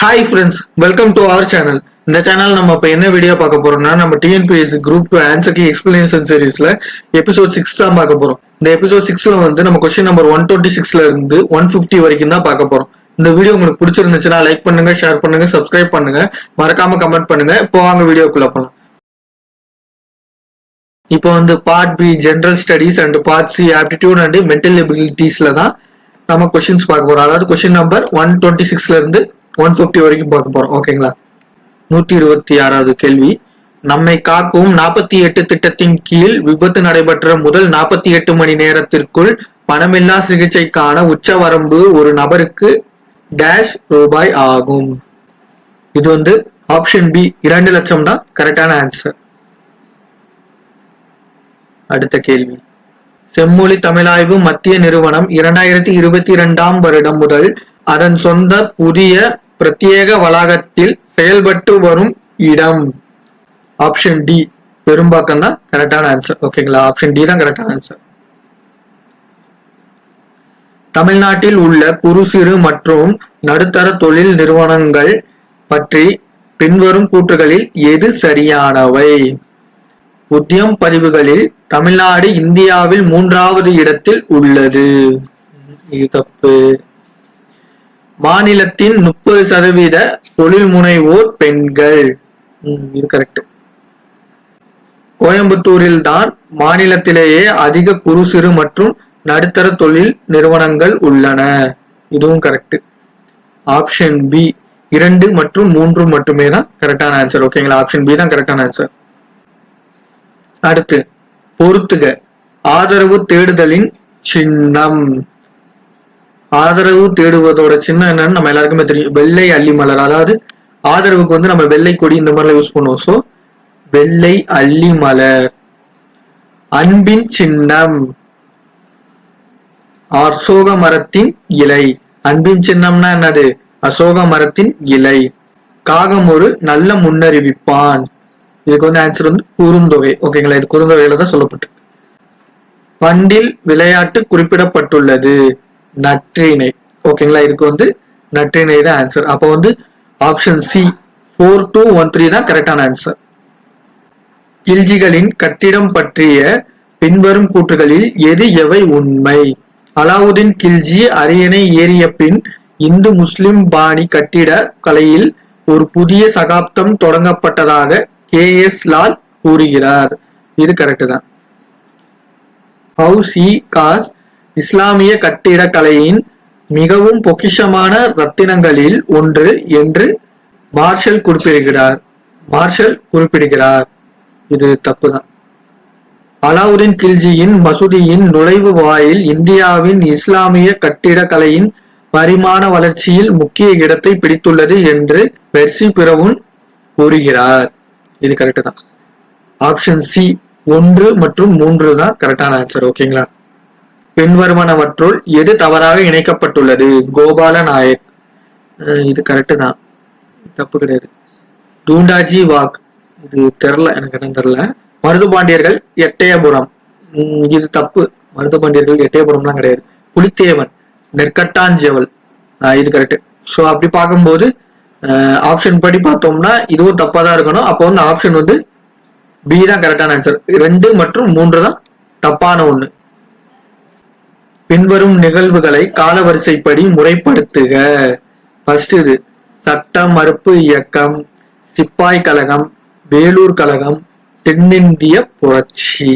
Hi friends, welcome to our channel. இந்த channel நம்ம இப்போ என்ன வீடியோ பார்க்க போறோம்னா, நம்ம TNPSC group 2 answer key explanation சீரிஸ்ல எபிசோட் 6 தான் பார்க்க போறோம். இந்த எபிசோட் 6ல வந்து நம்ம கொஸ்டின் நம்பர் 126ல இருந்து 150 வரைக்கும் தான் பார்க்க போறோம். இந்த வீடியோ உங்களுக்கு பிடிச்சிருந்துச்சுன்னா லைக் பண்ணுங்க, ஷேர் பண்ணுங்க, சப்ஸ்கிரைப் பண்ணுங்க, மறக்காம கமெண்ட் பண்ணுங்க. இப்போ வாங்க வீடியோக்குள்ள போலாம். இப்போ வந்து part B general studies and part C aptitude and mental எபிலிட்டிஸ்ல தான் நம்ம கொஸ்டின்ஸ் பார்க்க போறோம். அதாவது கொஸ்டின் நம்பர் 126ல இருந்து 150 வரைக்கும் பார்க்க போறோம். ஓகேங்களா? 126வது கேள்வி. நம்மை காக்கும் 48 திட்டத்தின் கீழ் விபத்து நடைபெற்ற முதல் 48 மணி நேரத்திற்குள் பணமில்லா சிகிச்சைக்கான உச்சவரம்பு ஒரு நபருக்கு டேஷ் ரூபாய் ஆகும். இது வந்து ஆப்ஷன் பி 2 லட்சம் தான் கரெக்டான ஆன்சர். அடுத்த கேள்வி. செம்மொழி தமிழாய்வு மத்திய நிறுவனம் 2022ஆம் வருடம் முதல் அதன் சொந்த புதிய பிரத்யேக வளாகத்தில் செயல்பட்டு வரும் இடம். ஆப்ஷன் டி பெரும்பாக்கம் தான் கரெக்டான ஆன்சர். ஓகேங்களா? ஆப்ஷன் டி தான் கரெக்டான ஆன்சர். தமிழ்நாட்டில் உள்ள குறு சிறு மற்றும் நடுத்தர தொழில் நிறுவனங்கள் பற்றி பின்வரும் கூற்றுகளில் எது சரியானவை? உத்தியம் பதிவுகளில் தமிழ்நாடு இந்தியாவில் 3வது இடத்தில் உள்ளது. இது தப்பு. மாநிலத்தின் 30% தொழில் முனைவோர் பெண்கள். இது கரெக்ட். கோயம்புத்தூரில் தான் மாநிலத்திலேயே அதிக குறு சிறு மற்றும் நடுத்தர தொழில் நிறுவனங்கள் உள்ளன. இதுவும் கரெக்ட். ஆப்ஷன் பி 2 மற்றும் 3 மட்டுமே தான் கரெக்டான ஆன்சர். ஓகேங்களா? ஆப்ஷன் பி தான் கரெக்டான ஆன்சர். அடுத்து பொறுத்துக. ஆதரவு தேடுதலின் சின்னம். ஆதரவு தேடுவதோட சின்னம் என்னன்னு நம்ம எல்லாருக்குமே தெரியும். வெள்ளை அல்லி மலர். அதாவது ஆதரவுக்கு வந்து நம்ம வெள்ளை கொடி இந்த மாதிரிலாம் யூஸ் பண்ணுவோம். சோ வெள்ளை அல்லி மலர். அன்பின் சின்னம் அசோக மரத்தின் இலை. அன்பின் சின்னம்னா என்னது? அசோக மரத்தின் இலை. காகம் ஒரு நல்ல முன்னறிவிப்பான். இதுக்கு வந்து ஆன்சர் வந்து குறுந்தொகை. ஓகேங்களா? இது குறுந்தொகையில தான் சொல்லப்பட்டு. பண்டில் விளையாட்டு குறிப்பிடப்பட்டுள்ளது. நற்றிணை. ஓகேங்களா? இதுக்கு வந்து நற்றிணை தான் ஆன்சர். அப்போ வந்து ஆப்ஷன் சி 4213 தான் கரெக்டான ஆன்சர். கில்ஜிகளின் கட்டிடம் பற்றிய பின்வரும் கூற்றுகளில் எது எவை உண்மை? அலாவுதீன் கில்ஜி அரியணை ஏறிய பின் இந்து முஸ்லிம் பாணி கட்டிட கலையில் ஒரு புதிய சகாப்தம் தொடங்கப்பட்டதாக KS லால் கூறுகிறார். இது கரெக்ட் தான். ஹவுசி காஸ் இஸ்லாமிய கட்டிடக்கலையின் மிகவும் பொக்கிஷமான ரத்தினங்களில் ஒன்று என்று மார்ஷல் குறிப்பிடுகிறார். இது தப்புதான். அலாவுதீன் கில்ஜியின் மசூதியின் நுழைவு வாயில் இந்தியாவின் இஸ்லாமிய கட்டிடக்கலையின் பரிமாண வளர்ச்சியில் முக்கிய இடத்தை பிடித்துள்ளது என்று பெர்சி பிரவுன் கூறுகிறார். இது கரெக்ட் தான். ஆப்ஷன் சி 1 மற்றும் 3 தான் கரெக்டான ஆன்சர். ஓகேங்களா? பின்வருவனவற்றுள் எது தவறாக இணைக்கப்பட்டுள்ளது? கோபால நாயக். இது கரெக்ட் தான். தப்பு கிடையாது. டூண்டாஜி வாக். இது தெரியல, எனக்கு என்ன தெரியல. மருதுபாண்டியர்கள் எட்டயபுரம். இது தப்பு. மருதுபாண்டியர்கள் எட்டயபுரம்லாம் கிடையாது. புலித்தேவன் நெற்கட்டாஞ்செவல். இது கரெக்ட். ஸோ அப்படி பார்க்கும்போது ஆப்ஷன் படி பார்த்தோம்னா இதுவும் தப்பா தான் இருக்கணும். அப்போ வந்து ஆப்ஷன் வந்து பி தான் கரெக்டான ஆன்சர். 2 மற்றும் 3 தான் தப்பான ஒண்ணு. பின்வரும் நிகழ்வுகளை காலவரிசைப்படி முறைப்படுத்துக. ஃபர்ஸ்ட் இது சட்ட மறுப்பு இயக்கம், சிப்பாய் கழகம், வேலூர் கழகம், தென்னிந்திய புரட்சி.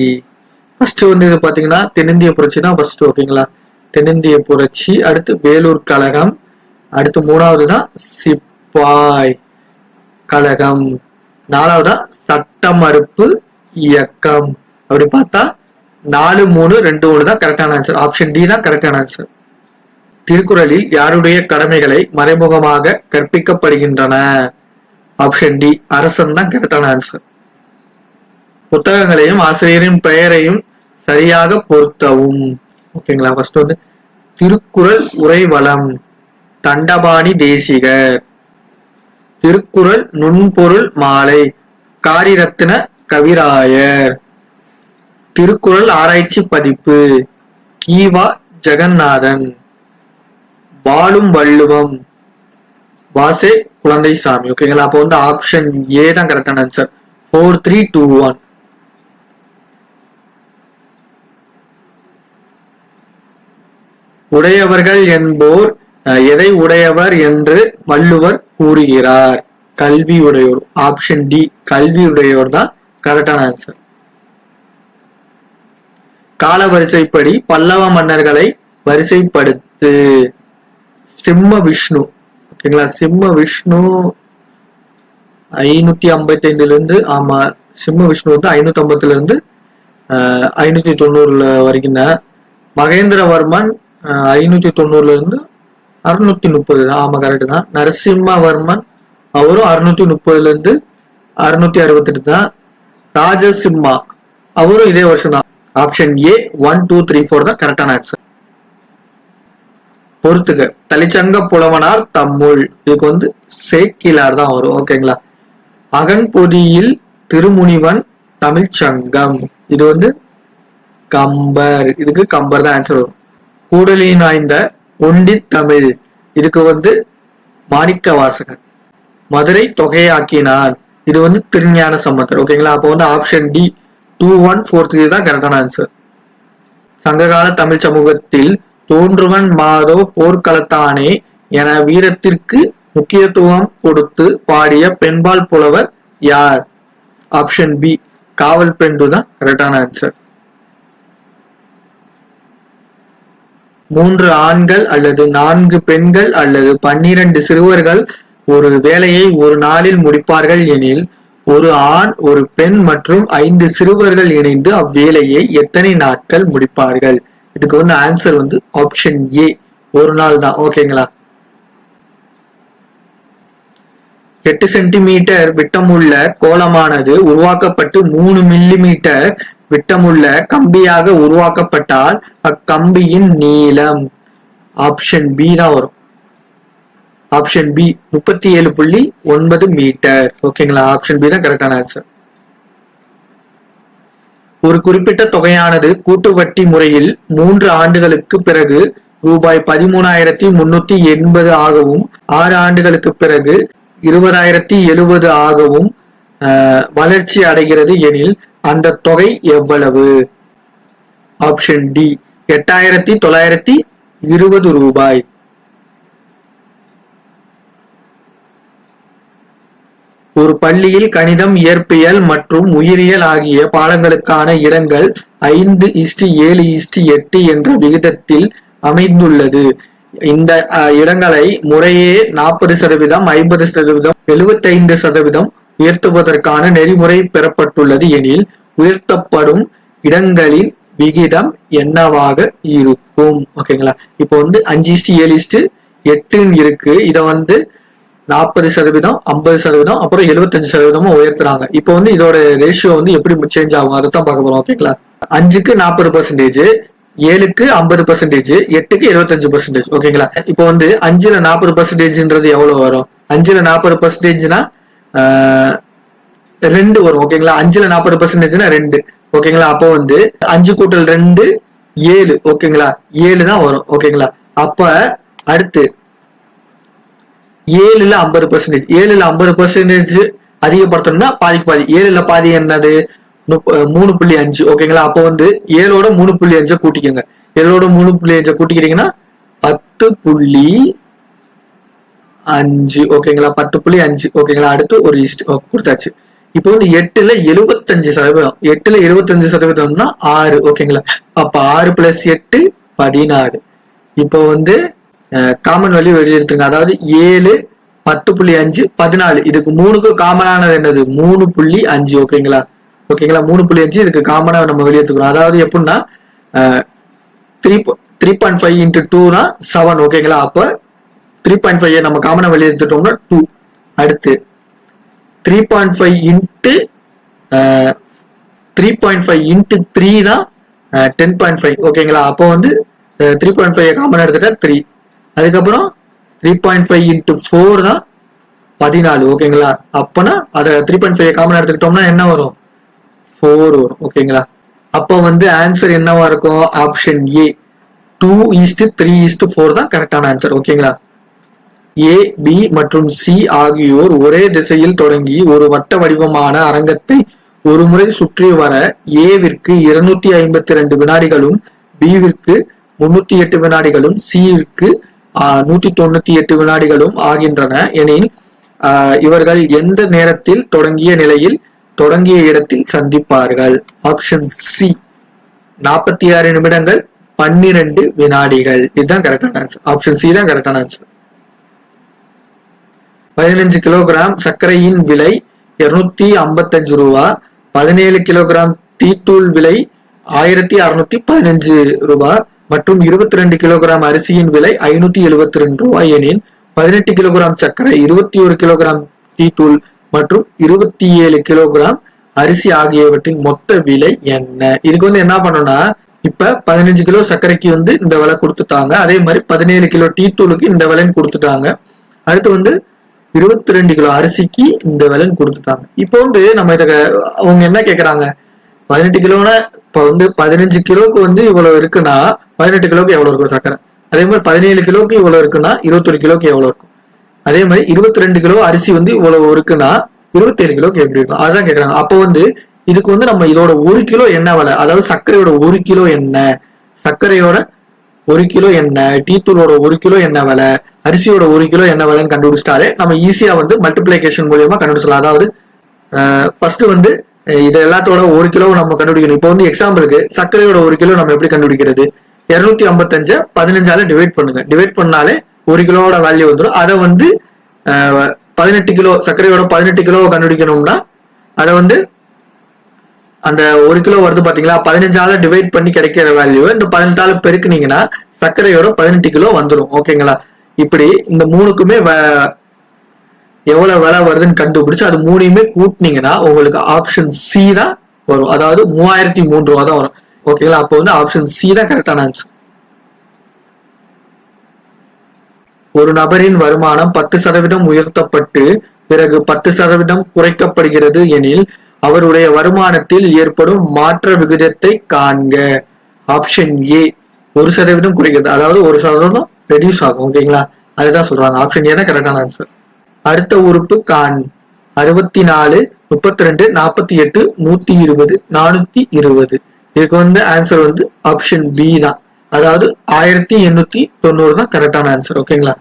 ஃபர்ஸ்ட் வந்து இது பாத்தீங்கன்னா தென்னிந்திய புரட்சி தான் ஃபர்ஸ்ட். ஓகேங்களா? தென்னிந்திய புரட்சி, அடுத்து வேலூர் கழகம், அடுத்து 3வது தான் சிப்பாய் கழகம், 4வதா சட்ட மறுப்பு இயக்கம். அப்படி பார்த்தா 4, 3, 2, 1 தான் கரெக்டான ஆன்சர். ஆப்ஷன் டி தான் கரெக்டான ஆன்சர். திருக்குறளில் யாருடைய கடமைகளை மறைமுகமாக கற்பிக்கப்படுகின்றன? ஆப்ஷன் டி அரசன் தான் கரெக்டான ஆன்சர். புத்தகங்களையும் ஆசிரியரின் பெயரையும் சரியாக பொருத்தவும். ஓகேங்களா? ஃபர்ஸ்ட் வந்து திருக்குறள் உரைவளம் தண்டபாணி தேசிகர். திருக்குறள் நுண்பொருள் மாலை காரிரத்ன கவிராயர். திருக்குறள் ஆராய்ச்சி பதிப்பு கீவா ஜெகநாதன். வாழும் வள்ளுவம் வாசே குழந்தை சாமி. ஓகேங்களா, அப்போ வந்து ஆப்ஷன் ஏ தான் கரெக்டான ஆன்சர். 4321. உடையவர்கள் என்போர் எதை உடையவர் என்று வள்ளுவர் கூறுகிறார்? கல்வி உடையோர். ஆப்ஷன் டி, கல்வி உடையோர் தான் கரெக்டான ஆன்சர். கால வரிசைப்படி பல்லவ மன்னர்களை வரிசைப்படுத்து. சிம்ம விஷ்ணு. ஓகேங்களா, சிம்ம விஷ்ணு 555 இருந்து, ஆமா, சிம்ம விஷ்ணு வந்து 550 இருந்து 590 வரைக்கும் தான். மகேந்திரவர்மன் 590 இருந்து 630. ஆமா, கரெக்ட் தான். நரசிம்மவர்மன் அவரும் 630 இருந்து 668 தான். ராஜசிம்மா அவரும் இதே வருஷம் தான். ஆப்ஷன் ஏ 1 2 3 4 தான் கரெக்டான ஆன்சர். பொறுத்துக்க. தலிச்சங்க புலவனார் தம்முள். இதுக்கு வந்து சேக்கிலார் தான் வரும். ஓகேங்களா. அகன்பொதியில் திருமுனிவன் தமிழ்ச்சங்கம். இது வந்து கம்பர். இதுக்கு கம்பர் தான் ஆன்சர் வரும். கூடலின் ஆய்ந்த ஒண்டி தமிழ். இதுக்கு வந்து மாணிக்க வாசகர். மதுரை தொகையாக்கினான். இது வந்து திருஞான சம்பந்தர். ஓகேங்களா, அப்போ வந்து ஆப்ஷன் டி 2143 தான் கரெக்டான ஆன்சர். சங்ககால தமிழ் சமூகத்தில் தோன்றுவன் மாதோ போர்க்களத்தானே என வீரத்திற்கு முக்கியத்துவம் கொடுத்து பாடிய பெண்பால் புலவர் யார்? ஆப்ஷன் பி, காவல் பெண்டு தான் கரெக்டான ஆன்சர். 3 ஆண்கள் அல்லது 4 பெண்கள் அல்லது 12 சிறுவர்கள் ஒரு வேலையை ஒரு நாளில் முடிப்பார்கள் எனில் ஒரு ஆண், ஒரு பெண் மற்றும் 5 சிறுவர்கள் இணைந்து அவ்வேலையை எத்தனை நாட்கள் முடிப்பார்கள்? இதுக்கு வந்து ஆன்சர் வந்து ஆப்ஷன் ஏ, ஒரு நாள் தான். ஓகேங்களா. 8 சென்டிமீட்டர் விட்டமுள்ள கோலமானது உருவாக்கப்பட்டு 3 மில்லிமீட்டர் விட்டமுள்ள கம்பியாக உருவாக்கப்பட்டால் அக்கம்பியின் நீளம்? ஆப்ஷன் பி தான் வரும். Option b 37.9 meter. ஓகேங்களா, ஆப்ஷன் பி தான் கரெக்டான ஆன்சர். ஒரு குறிப்பிட்ட தொகையானது கூட்டு வட்டி முறையில் 3 ஆண்டுகளுக்கு பிறகு ரூபாய் 13,380 ஆகவும் 6 ஆண்டுகளுக்கு பிறகு 20,070 ஆகவும் வளர்ச்சி அடைகிறது எனில் அந்த தொகை எவ்வளவு? ஆப்ஷன் டி 8,920 ரூபாய். ஒரு பள்ளியில் கணிதம், இயற்பியல் மற்றும் உயிரியல் ஆகிய பாடங்களுக்கான இடங்கள் 5:7:8 என்ற விகிதத்தில் அமைந்துள்ளது. இந்த இடங்களை முறையே 40%, 50%, 75% உயர்த்துவதற்கான நெறிமுறை பெறப்பட்டுள்ளது எனில் உயர்த்தப்படும் இடங்களின் விகிதம் என்னவாக இருக்கும்? ஓகேங்களா, இப்போ வந்து 5:7:8 இருக்கு. இதை வந்து 40%, 50%, அப்புறம் 75% உயர்த்துறாங்க. இப்போ வந்து இதோட ரேஷியோ வந்து எப்படி சேஞ்ச் ஆகும் அதைத்தான் பார்க்க போறோம். ஓகேங்களா, 5க்கு 40%, 7க்கு 50%, 8க்கு 25%. ஓகேங்களா, இப்போ வந்து 5ல 40%ன்றது எவ்வளவு வரும்? 5ல 40%னா 2 வரும். ஓகேங்களா, 5ல 40%னா 2. ஓகேங்களா, அப்போ வந்து 5 கூட்டல் 2 7. ஓகேங்களா, 7 தான் வரும். ஓகேங்களா, அப்ப அடுத்து 7ல 50%, 7ல 50% அதிகப்படுத்தணும்னா பாதிக்கு பாதி. 7ல பாதி என்னது? 3.5. ஓகேங்களா, அப்போ வந்து 7ஓட 3.5 கூட்டிக்கோங்க. 7ஓட 3.5 கூட்டிக்கிறீங்கன்னா 10.5. ஓகேங்களா, 10.5. ஓகேங்களா, அடுத்து ஒரு கொடுத்தாச்சு. இப்போ வந்து 8ல 75%, 8ல 75%னா 6. ஓகேங்களா, அப்ப 6 + 8 14. இப்போ வந்து காமன் வேல்யூ வெளியெடுத்துங்க. அதாவது 7, 10.5, 14. இதுக்கு 3க்கும் காமனானது என்னது? 3.5. ஓகேங்களா, ஓகேங்களா, 3.5 இதுக்கு காமனா நம்ம வெளியெடுத்துக்கிறோம். அதாவது எப்படின்னா 3.5 × 2 7. ஓகேங்களா, அப்ப 3.5 நம்ம காமனா வெளியெடுத்துட்டோம்னா 2. அடுத்து 3.5 × 3 தான் 10.5. ஓகேங்களா, அப்போ வந்து 3.5 காமனா எடுத்துட்டா 3. அதுக்கப்புறம் 3.5 × 4 தான் 14. ஓகேங்களா, அப்பனா அத 3.5 காமனா எடுத்துக்கிட்டோம்னா என்ன வரும்? 4 வரும். ஓகேங்களா, அப்போ வந்து ஆன்சர் என்னவா இருக்கும்? ஆப்ஷன் ஏ 2:3:4 தான் கரெக்டான ஆன்சர். ஓகேங்களா, ஏ, பி மற்றும் சி ஆகியோர் ஒரே திசையில் தொடங்கி ஒரு வட்ட வடிவமான அரங்கத்தை ஒருமுறை சுற்றி வர ஏவிற்கு 252 வினாடிகளும், பிவிற்கு 308 வினாடிகளும், சிவிற்கு 198 வினாடிகளும் ஆகின்றன எனில் இவர்கள் எந்த நேரத்தில் தொடங்கிய நிலையில் தொடங்கிய இடத்தில் சந்திப்பார்கள்? ஆப்ஷன் சி 46 நிமிடங்கள் 12 வினாடிகள். இதுதான் கரெக்டான ஆன்சர். ஆப்ஷன் சி தான் கரெக்டான ஆன்சர். 15 கிலோகிராம் சர்க்கரையின் விலை 255 ரூபா. 17 கிலோகிராம் டீத்தூள் விலை 1615 ரூபாய் மற்றும் 22 கிலோகிராம் அரிசியின் விலை 572 ரூபாய் எனில் 18 கிலோகிராம் சர்க்கரை, 21 கிலோகிராம் டீத்தூள் மற்றும் 27 கிலோகிராம் அரிசி ஆகியவற்றின் மொத்த விலை என்ன? இதுக்கு என்ன பண்ணணும்னா, இப்ப 15 கிலோ சர்க்கரைக்கு இந்த விலை கொடுத்துட்டாங்க. அதே மாதிரி 17 கிலோ டீத்தூளுக்கு இந்த விலைன்னு கொடுத்துட்டாங்க. அடுத்து 22 கிலோ அரிசிக்கு இந்த விலைன்னு கொடுத்துட்டாங்க. இப்போ நம்ம இத அவங்க என்ன கேக்குறாங்க, 18 கிலோனா இப்ப 15 கிலோக்கு இவ்வளவு இருக்குன்னா 18 கிலோக்கு எவ்வளவு இருக்கும் சர்க்கரை. அதே மாதிரி 17 கிலோக்கு இவ்வளவு இருக்குன்னா 21 கிலோக்கு எவ்வளவு இருக்கும். அதே மாதிரி 22 கிலோ அரிசி இவ்வளவு இருக்குன்னா 27 கிலோக்கு எப்படி இருக்கும், அதான் கேக்குறாங்க. அப்போ இதுக்கு நம்ம இதோட 1 கிலோ என்ன விலை, அதாவது சர்க்கரையோட 1 கிலோ என்ன, சர்க்கரையோட 1 கிலோ என்ன, டீத்தூளோட 1 கிலோ என்ன விலை, அரிசியோட 1 கிலோ என்ன விலைன்னு கண்டுபிடிச்சிட்டாலே நம்ம ஈஸியா மல்டிபிளிகேஷன் மூலியமா கண்டுபிடிச்சலாம். அதாவது ஃபர்ஸ்ட் இது எல்லாத்தோட 1 கிலோ நம்ம கண்டுபிடிக்கணும். இப்போ எக்ஸாம்பிளுக்கு சர்க்கரையோட 1 கிலோ நம்ம எப்படி கண்டுபிடிக்கிறது, 255 15ஆல டிவைட் பண்ணுங்க. டிவைட் பண்ணாலே 1 கிலோவோட வேல்யூ வந்துடும். அதை 18 கிலோ சர்க்கரையோட 18 கிலோ கண்டுபிடிக்கணும்னா அதை அந்த 1 கிலோ வருது பாத்தீங்களா, 15ஆல டிவைட் பண்ணி கிடைக்கிற வேல்யூ இந்த 18ஆல பெருக்குனீங்கன்னா சர்க்கரையோட 18 கிலோ வந்துடும். ஓகேங்களா? இப்படி இந்த மூணுக்குமே எவ்வளவு விலை வருதுன்னு கண்டுபிடிச்சு அது மூணையுமே கூட்டினீங்கன்னா உங்களுக்கு ஆப்ஷன் சி தான் வரும். அதாவது 3003 ரூபா தான் வரும். ஓகேங்களா? அப்போ ஆப்ஷன் சி தான் கரெக்டான ஆன்சர். ஒரு நபரின் வருமானம் 10% உயர்த்தப்பட்டு பிறகு 10% குறைக்கப்படுகிறது எனில் அவருடைய வருமானத்தில் ஏற்படும் மாற்ற விகிதத்தை காண்க. ஆப்ஷன் ஏ 1% குறைக்கிறது, அதாவது 1% ரெடியூஸ் ஆகும். ஓகேங்களா? அதுதான் சொல்றாங்க. ஆப்ஷன் ஏ தான் கரெக்டான ஆன்சர். அடுத்த உறுப்பு காண். 64, 32, 48, 120, 420. இதுக்கு ஆன்சர் ஆப்ஷன் பி தான். அதாவது 1890 தான் கரெக்டான ஆன்சர். ஓகேங்களா?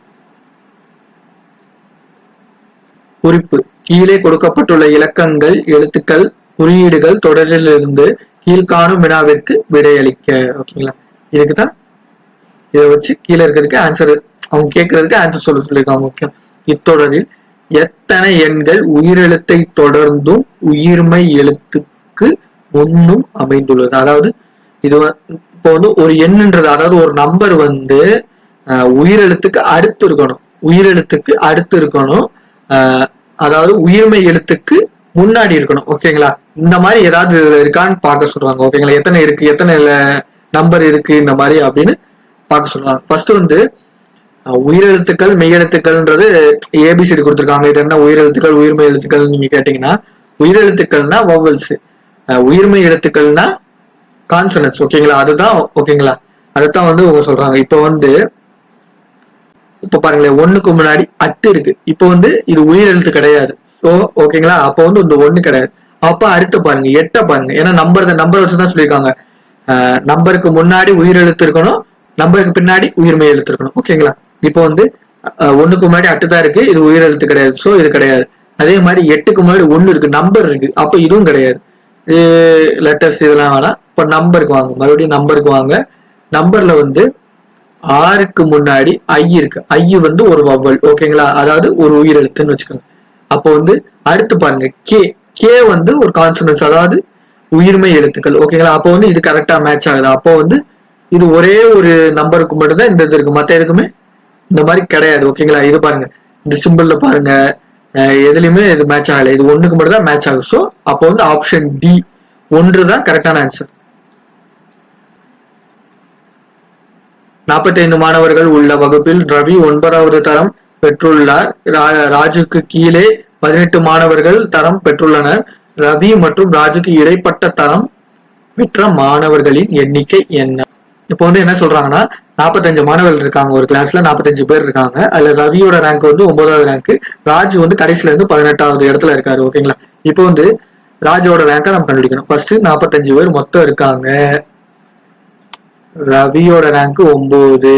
குறிப்பு: கீழே கொடுக்கப்பட்டுள்ள இலக்கங்கள், எழுத்துக்கள், குறியீடுகள் தொடரிலிருந்து கீழ்காணும் வினாவிற்கு விடையளிக்க. ஓகேங்களா? இதுக்குதான் இதை வச்சு கீழே இருக்கிறதுக்கு ஆன்சர் அவங்க கேட்கறதுக்கு ஆன்சர் சொல்லியிருக்காங்க. ஓகே, இத்தொடரில் எத்தனை எண்கள் உயிரெழுத்தை தொடர்ந்தும் உயிர்மை எழுத்துக்கு முன்னும் அமைந்துள்ளது? அதாவது இது இப்போ ஒரு எண்ணுன்றது, அதாவது ஒரு நம்பர் உயிரெழுத்துக்கு அடுத்து இருக்கணும், உயிரெழுத்துக்கு அடுத்து இருக்கணும், அதாவது உயிர்மை எழுத்துக்கு முன்னாடி இருக்கணும். ஓகேங்களா? இந்த மாதிரி ஏதாவது இருக்கான்னு பார்க்க சொல்றாங்க. ஓகேங்களா? எத்தனை இருக்கு, எத்தனை நம்பர் இருக்கு இந்த மாதிரி அப்படின்னு பார்க்க சொல்றாங்க. ஃபர்ஸ்ட் உயிரெழுத்துக்கள் மெய்யெழுத்துக்கள்ன்றது ஏபிசிடி கொடுத்துருக்காங்க. இது என்ன உயிரெழுத்துக்கள் உயிர்மை எழுத்துக்கள் நீங்க கேட்டீங்கன்னா, உயிரெழுத்துக்கள்னா வவல்ஸ், உயிர்மை எழுத்துக்கள்னா கான்சனன்ஸ். ஓகேங்களா? அதுதான். ஓகேங்களா? அதைத்தான் அவங்க சொல்றாங்க. இப்போ பாருங்களேன், 1க்கு முன்னாடி அட்டு இருக்கு. இப்போ இது உயிரெழுத்து கிடையாது. ஸோ ஓகேங்களா? அப்போ இந்த 1 கிடையாது. அப்ப அடுத்து பாருங்க 8 பாருங்க. ஏன்னா நம்பர் வச்சு தான் சொல்லியிருக்காங்க. நம்பருக்கு முன்னாடி உயிரெழுத்து இருக்கணும், நம்பருக்கு பின்னாடி உயிர்மை எழுத்து இருக்கணும். ஓகேங்களா? இப்போ 1க்கு முன்னாடி அட்டு தான் இருக்கு, இது உயிரெழுத்து கிடையாது. ஸோ இது கிடையாது. அதே மாதிரி 8க்கு முன்னாடி 1 இருக்கு, நம்பர் இருக்கு, அப்ப இதுவும் கிடையாது. லெட்டர்ஸ் இதெல்லாம் வேணாம். இப்போ நம்பருக்கு வாங்க, மறுபடியும் நம்பருக்கு வாங்க. நம்பர்ல 6க்கு முன்னாடி ஐ இருக்கு. ஐ ஒரு வவ்வல். ஓகேங்களா? அதாவது ஒரு உயிரெழுத்துன்னு வச்சுக்கோங்க. அப்போ அடுத்து பாருங்க கே. கே ஒரு கான்சனன்ஸ், அதாவது உயிர்மை எழுத்துக்கள். ஓகேங்களா? அப்போ இது கரெக்டா மேட்ச் ஆகுது. அப்போ இது ஒரே ஒரு நம்பருக்கு மட்டும்தான் இந்த இது இருக்கு, மற்ற எதுக்குமே இந்த மாதிரி கிடையாது. ஓகேங்களா? இது பாருங்க, இந்த சிம்பிள்ல பாருங்க, எதுலையுமே இது மேட்ச் ஆகல. இது 1க்கு மட்டும் தான் மேட்ச் ஆகும். ஸோ அப்போ ஆப்ஷன் டி 1 தான் கரெக்டான ஆன்சர். 45 மாணவர்கள் உள்ள வகுப்பில் ரவி 9வது தரம் பெற்றுள்ளார். ராஜுக்கு கீழே 18 மாணவர்கள் தரம் பெற்றுள்ளனர். ரவி மற்றும் ராஜுக்கு இடைப்பட்ட தரம் பெற்ற மாணவர்களின் எண்ணிக்கை என்ன? இப்போ வந்து என்ன சொல்றாங்கன்னா 45 மாணவர்கள் இருக்காங்க ஒரு கிளாஸ்ல, 45 பேர் இருக்காங்க. அதுல ரவியோட ரேங்க் வந்து 9வது ரேங்க், ராஜ் வந்து கடைசில இருந்து 18வது இடத்துல இருக்காரு. ஓகேங்களா. இப்போ வந்து ராஜோட ரேங்கை நம்ம கண்டுபிடிக்கணும். ஃபர்ஸ்ட் 45 பேர் மொத்தம் இருக்காங்க, ரவியோட ரேங்க் 9,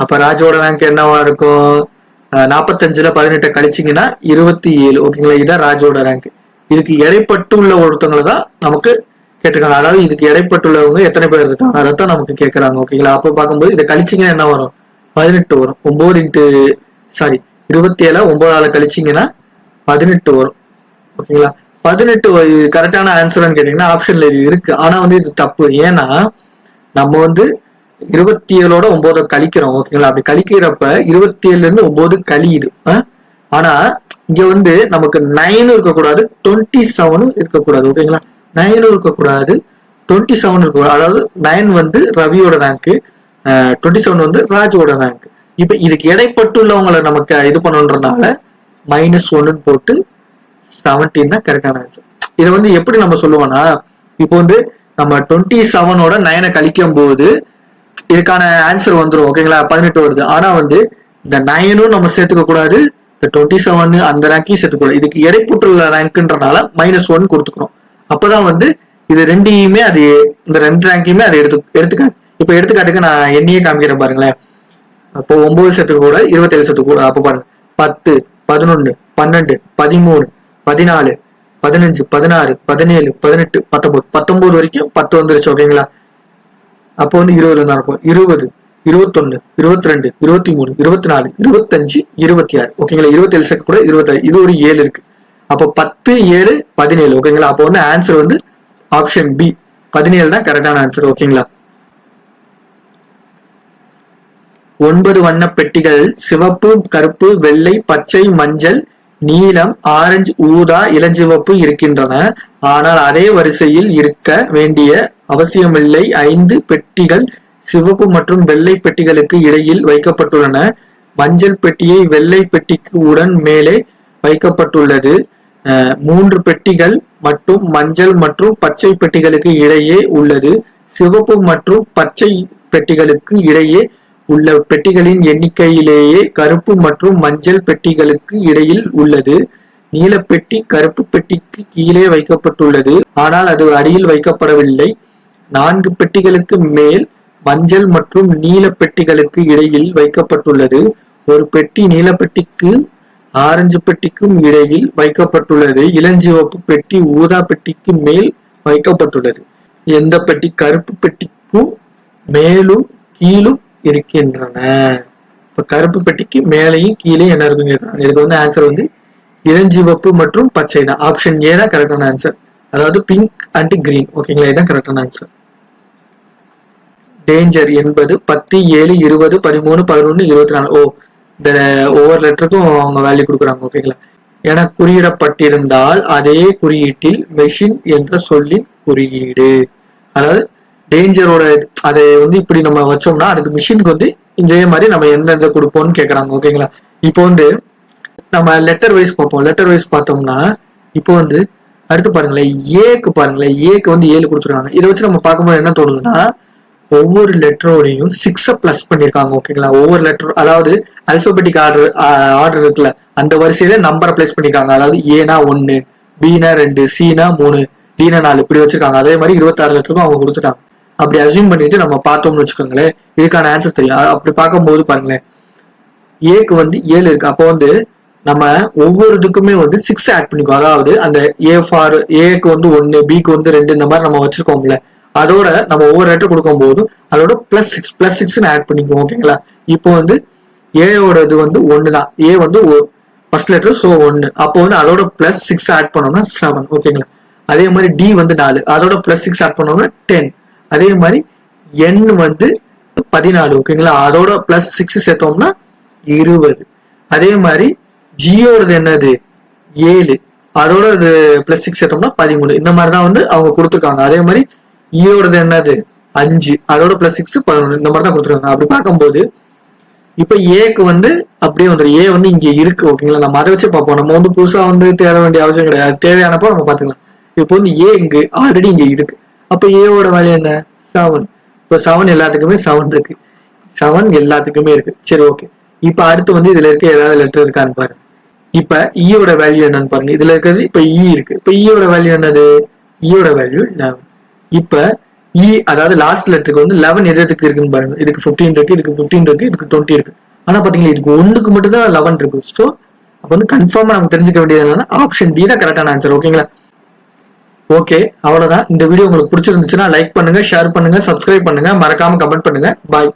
அப்ப ராஜோட ரேங்க் என்னவா இருக்கும்? 45ல 18 கழிச்சிங்கன்னா 27. ஓகேங்களா. இதுதான் ராஜோட ரேங்க். இதுக்கு இடைப்பட்டுள்ள ஒருத்தவங்களை தான் நமக்கு கேட்டிருக்காங்க. அதாவது இதுக்கு இடைப்பட்டுள்ளவங்க எத்தனை பேர் இருக்காங்க அதைத்தான் நமக்கு கேட்கறாங்க. ஓகேங்களா. அப்ப பார்க்கும்போது இதை கழிச்சிங்கன்னா என்ன வரும்? 18 வரும். 27 9ஆல கழிச்சிங்கன்னா 18 வரும். ஓகேங்களா. 18 கரெக்டான ஆன்சர்னு கேட்டீங்கன்னா ஆப்ஷன்ல இது இருக்கு. ஆனா வந்து இது தப்பு. ஏன்னா நம்ம வந்து 27ஓட 9 கழிக்கிறோம். ஓகேங்களா. அப்படி கழிக்கிறப்ப 27ல இருந்து 9 கழியுது. ஆனா இங்க வந்து நமக்கு 9 இருக்கக்கூடாது, 27 இருக்கக்கூடாது. ஓகேங்களா. 9 இருக்கக்கூடாது, 27 இருக்கக்கூடாது. அதாவது 9 வந்து ரவியோட ரேங்க், 27 வந்து ராஜோட ரேங்க். இப்ப இதுக்கு இடைப்பட்டுள்ளவங்களை நமக்கு இது பண்ணணுன்றதுனால -1 போட்டு 17 தான் கரெக்டான ஆன்சர். இதை வந்து எப்படி நம்ம சொல்லுவோம்னா, இப்போ வந்து நம்ம 27ஓட 9 கழிக்கும் போது இதுக்கான ஆன்சர் வந்துடும். ஓகேங்களா. 18 வருது. ஆனா வந்து இந்த 9ம் நம்ம சேர்த்துக்க கூடாது, இந்த 27 அந்த ரேங்கையும் சேர்த்துக்கூடாது. இதுக்கு இடைப்பட்டுள்ள ரேங்க்ன்றனால -1 கொடுத்துக்கிறோம். அப்பதான் வந்து இது ரெண்டையுமே அது இந்த 2 ரேங்கையுமே அதை எடுத்துக்காட்டு. இப்ப எடுத்துக்காட்டுக்கு நான் எண்ணியே காமிக்கிறேன் பாருங்களேன். அப்போ 9 சேர்த்துக்க கூட 27 சேர்த்துக்க கூட. அப்ப பாருங்க 10 11 12 13 14 15 16 17 18 19 வரைக்கும் 10 வந்துருச்சு. ஓகேங்களா. அப்போ வந்து 20 தான் இருக்கும். 20 21 22 23 24 25 26. ஓகேங்களா. 27 சேர்க்க கூட 26. இது ஒரு 7 இருக்கு. அப்போ 10 7 17. ஓகேங்களா. அப்போ வந்து ஆன்சர் வந்து ஆப்ஷன் பி 17 தான் கரெக்டான ஆன்சர். ஓகேங்களா. 9 வண்ண பெட்டிகள் சிவப்பு, கருப்பு, வெள்ளை, பச்சை, மஞ்சள், நீலம், ஆரஞ்சு, ஊதா, இளஞ்சிவப்பு இருக்கின்றன. ஆனால் அதே வரிசையில் இருக்க வேண்டிய அவசியமில்லை. 5 பெட்டிகள் சிவப்பு மற்றும் வெள்ளை பெட்டிகளுக்கு இடையில் வைக்கப்பட்டுள்ளன. மஞ்சள் பெட்டியை வெள்ளை பெட்டிக்கு உடன் மேலே வைக்கப்பட்டுள்ளது. 3 பெட்டிகள் மட்டும் மஞ்சள் மற்றும் பச்சை பெட்டிகளுக்கு இடையே உள்ளது. சிவப்பு மற்றும் பச்சை பெட்டிகளுக்கு இடையே உள்ள பெட்டிகளின் எண்ணிக்கையிலேயே கருப்பு மற்றும் மஞ்சள் பெட்டிகளுக்கு இடையில் உள்ளது. நீலப்பெட்டி கருப்பு பெட்டிக்கு கீழே வைக்கப்பட்டுள்ளது, ஆனால் அது அடியில் வைக்கப்படவில்லை. 4 பெட்டிகளுக்கு மேல் மஞ்சள் மற்றும் நீல பெட்டிகளுக்கு இடையில் வைக்கப்பட்டுள்ளது. ஒரு பெட்டி நீலப்பெட்டிக்கு ஆரஞ்சு பெட்டிக்கும் இடையில் வைக்கப்பட்டுள்ளது. இளஞ்சிவப்பு பெட்டி ஊதா பெட்டிக்கு மேல் வைக்கப்பட்டுள்ளது. எந்த பெட்டி கருப்பு பெட்டிக்கும் மேலும் கீழும் இருக்கின்றன? இப்ப கருப்பு பெட்டிக்கு மேலையும் கீழே என்ன இருக்குன்னு கேட்கறாங்க. இதுக்கு வந்து ஆன்சர் வந்து இளஞ்சிவப்பு மற்றும் பச்சை தான். ஆப்ஷன் ஏ தான் கரெக்டான ஆன்சர். அதாவது பிங்க் அண்ட் கிரீன். ஓகேங்களா. இதுதான் கரெக்டான ஆன்சர். டேஞ்சர் என்பது 10 7 20 13 11 24. ஓ, இந்த ஒவ்வொரு லெட்டருக்கும் அவங்க வேல்யூ கொடுக்குறாங்க. ஓகேங்களா. என குறியிடப்பட்டிருந்தால் அதே குறியீட்டில் மெஷின் என்ற சொல்லின் குறியீடு. அதாவது டேஞ்சரோட அதை வந்து இப்படி நம்ம வச்சோம்னா அதுக்கு மிஷினுக்கு வந்து இதே மாதிரி நம்ம எந்தெந்த கொடுப்போம்னு கேட்கறாங்க. ஓகேங்களா. இப்போ வந்து நம்ம லெட்டர் வைஸ் பார்ப்போம். லெட்டர் வைஸ் பார்த்தோம்னா இப்போ வந்து அடுத்து பாருங்களேன், ஏக்கு பாருங்களேன். ஏக்கு வந்து 7 கொடுத்துருக்காங்க. இதை வச்சு நம்ம பார்க்கும்போது என்ன தோணுதுன்னா, ஒவ்வொரு லெட்டரோடையும் 6 பிளஸ் பண்ணிருக்காங்க. ஓகேங்களா. ஒவ்வொரு லெட்டர், அதாவது அல்பபெட்டிக் ஆர்டர் இருக்குல்ல, அந்த வரிசையில நம்பரை பிளேஸ் பண்ணிருக்காங்க. அதாவது ஏனா 1, பினா 2, சினா 3, டினா 4 இப்படி வச்சிருக்காங்க. அதே மாதிரி 26 லெட்டருக்கும் அவங்க கொடுத்துட்டாங்க. அப்படி அசியூம் பண்ணிட்டு நம்ம பார்த்தோம்னு வச்சுக்கோங்களேன், இதுக்கான ஆன்சர் தெரியும். அப்படி பார்க்கும்போது பாருங்களேன், ஏக்கு வந்து 7 இருக்கு. அப்போ வந்து நம்ம ஒவ்வொரு இதுக்குமே வந்து 6 ஆட் பண்ணிக்கோம். அதாவது அந்த ஏக்கு வந்து 1, பிக்கு வந்து 2 இந்த மாதிரி நம்ம வச்சிருக்கோம்ல, அதோட நம்ம ஒவ்வொரு லெட்டர் கொடுக்கும் போது அதோட +6 ஆட் பண்ணிக்குவோம். ஓகேங்களா. இப்போ வந்து ஏயோட இது வந்து 1 தான். ஏ வந்து ஃபர்ஸ்ட் லெட்டர், ஸோ 1. அப்போ வந்து அதோட +6 ஆட் பண்ணோம்னா 7. ஓகேங்களா. அதே மாதிரி டி வந்து 4, அதோட +6 ஆட் பண்ணோம்னா 10. அதே மாதிரி என் வந்து 14. ஓகேங்களா. அதோட +6 சேர்த்தோம்னா 20. அதே மாதிரி ஜியோடது என்னது 7, அதோட இது +6 சேர்த்தோம்னா 13. இந்த மாதிரி தான் வந்து அவங்க கொடுத்துருக்காங்க. அதே மாதிரி ஈயோடது என்னது 5, அதோட +6 11. இந்த மாதிரி தான் கொடுத்துருக்காங்க. அப்படி பார்க்கும்போது இப்ப ஏக்கு வந்து அப்படியே வந்துடும். ஏ வந்து இங்க இருக்கு. ஓகேங்களா. நம்ம அதை வச்சு பார்ப்போம். நம்ம வந்து புதுசா வந்து தேட வேண்டிய அவசியம் கிடையாது. தேவையானப்போ நம்ம பார்த்துக்கலாம். இப்போ வந்து ஏ இங்க ஆல்ரெடி இங்க இருக்கு. அப்ப ஏவோட வேல்யூ என்ன 7. இப்போ 7 எல்லாத்துக்குமே 7 இருக்கு. 7 எல்லாத்துக்குமே இருக்கு. சரி, ஓகே. இப்ப அடுத்து வந்து இதுல இருக்க ஏதாவது லெட்டர் இருக்கான்னு பாருங்க. இப்ப ஈயோட வேல்யூ என்னன்னு பாருங்க. இதுல இருக்கிறது இப்ப ஈ இருக்கு. இப்ப ஈயோட வேல்யூ என்னது? ஈயோட வேல்யூ 11. இப்ப இ அதாவது லாஸ்ட் லெட்டருக்கு வந்து 11 எதுக்கு இருக்குன்னு பாருங்க. இதுக்கு 15 இருக்கு, இதுக்கு 15 இருக்கு, இதுக்கு 20 இருக்கு. ஆனா பாத்தீங்களா இதுக்கு ஒண்ணுக்கு மட்டும் தான் 11 இருக்கு. ஸோ அப்ப வந்து கன்ஃபார்மா நம்ம தெரிஞ்சுக்க வேண்டியது என்னன்னா ஆப்ஷன் டி தான் கரெக்டான ஆன்சர். ஓகேங்களா? ஓகே, அவ்வளவுதான். இந்த வீடியோ உங்களுக்கு பிடிச்சிருந்துச்சுன்னா லைக் பண்ணுங்க, ஷேர் பண்ணுங்க, சப்ஸ்கிரைப் பண்ணுங்க, மறக்காம கமெண்ட் பண்ணுங்க. பாய்.